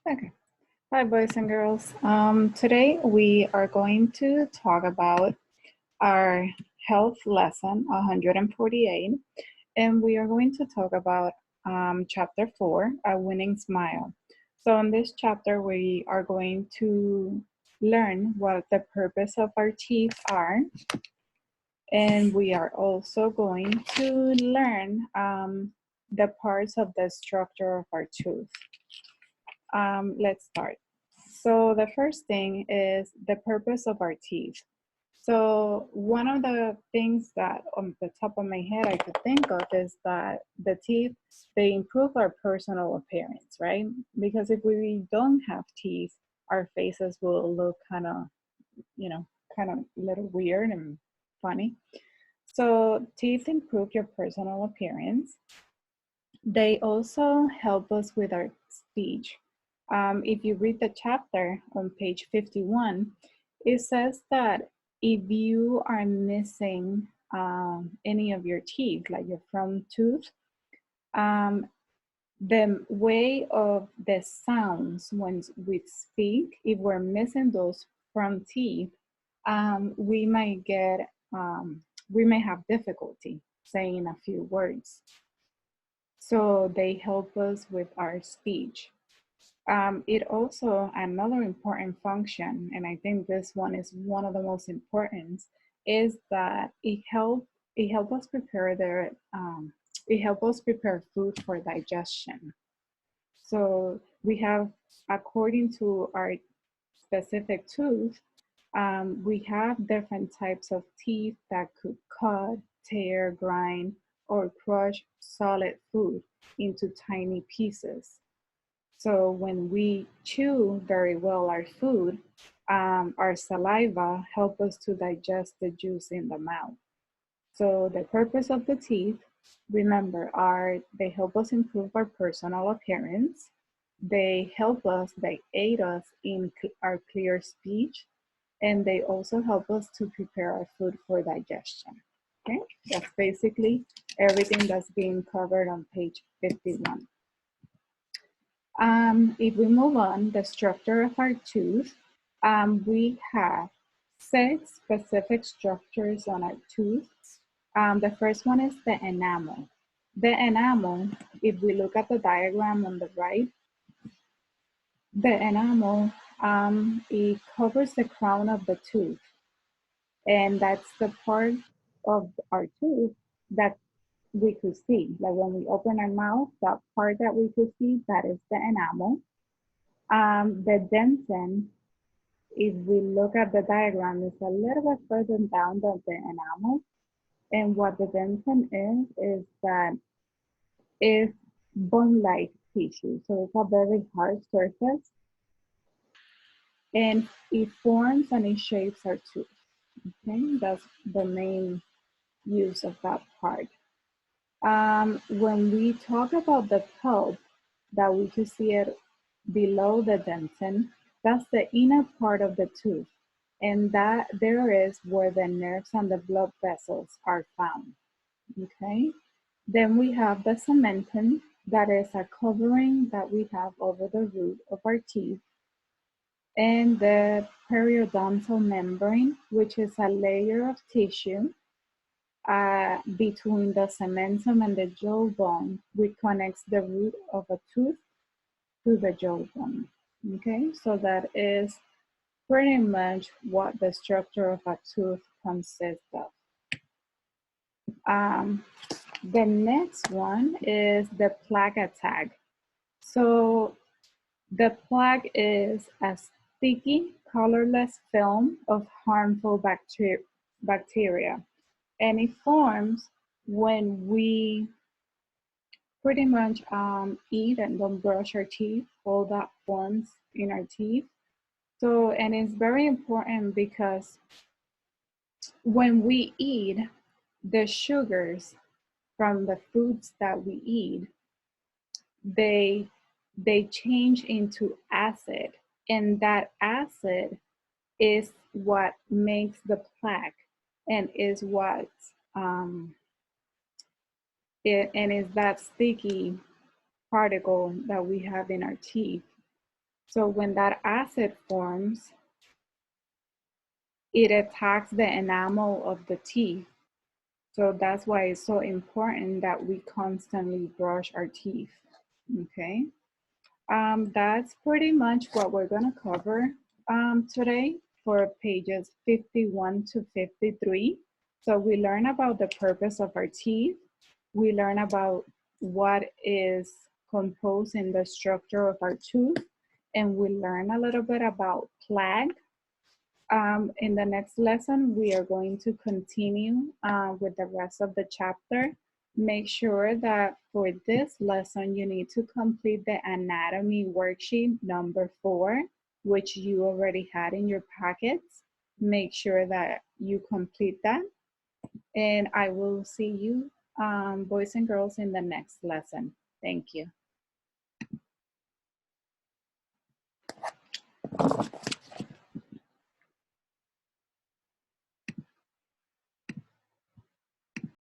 Okay. Hi, boys and girls. Today we are going to talk about our health lesson 148, and we are going to talk about chapter 4, A Winning Smile. So, in this chapter, we are going to learn what the purpose of our teeth are, and we are also going to learn the parts of the structure of our tooth. Let's start. So the first thing is the purpose of our teeth. So one of the things that on the top of my head I could think of is that the teeth, they improve our personal appearance, right? Because if we don't have teeth, our faces will look kind of, kind of a little weird and funny. So teeth improve your personal appearance. They also help us with our speech. If you read the chapter on page 51, it says that if you are missing any of your teeth, like your front tooth, um, the way of the sounds when we speak, if we're missing those front teeth, we might get, we may have difficulty saying a few words. So they help us with our speech. It also, another important function, and I think this one is one of the most important, is that it help us prepare it help us prepare food for digestion. So we have, according to our specific tooth, we have different types of teeth that could cut, tear, grind, or crush solid food into tiny pieces. So when we chew very well our food, our saliva help us to digest the juice in the mouth. So the purpose of the teeth, remember, are they help us improve our personal appearance. They aid us in our clear speech, and they also help us to prepare our food for digestion. Okay, that's basically everything that's being covered on page 51. If we move on, the structure of our tooth, we have 6 specific structures on our tooth. The first one is the enamel. The enamel, if we look at the diagram on the right, the enamel, it covers the crown of the tooth. And that's the part of our tooth that we could see. Like when we open our mouth, that part that we could see, that is the enamel. The dentin, if we look at the diagram, is a little bit further down than the enamel. And what the dentin is that it's bone-like tissue. So it's a very hard surface, and it forms and it shapes our tooth. Okay, that's the main use of that part. When we talk about the pulp, that we can see it below the dentin, that's the inner part of the tooth. And that there is where the nerves and the blood vessels are found. Okay. Then we have the cementum, that is a covering that we have over the root of our teeth, and the periodontal membrane, which is a layer of tissue between the cementum and the jawbone, which connects the root of a tooth to the jawbone. Okay, so that is pretty much what the structure of a tooth consists of. The next one is the plaque attack. So the plaque is a sticky, colorless film of harmful bacteria, and it forms when we pretty much eat and don't brush our teeth. All that forms in our teeth. So, and it's very important because when we eat, the sugars from the foods that we eat, they change into acid, and that acid is what makes the plaque, and is what and is that sticky particle that we have in our teeth. So when that acid forms, it attacks the enamel of the teeth. So that's why it's so important that we constantly brush our teeth. Okay. That's pretty much what we're going to cover today for pages 51 to 53. So we learn about the purpose of our teeth. We learn about what is composed in the structure of our tooth. And we learn a little bit about plaque. In the next lesson, we are going to continue with the rest of the chapter. Make sure that for this lesson, you need to complete the anatomy worksheet number 4, which you already had in your packets. Make sure that you complete that. And I will see you, boys and girls, in the next lesson. Thank you.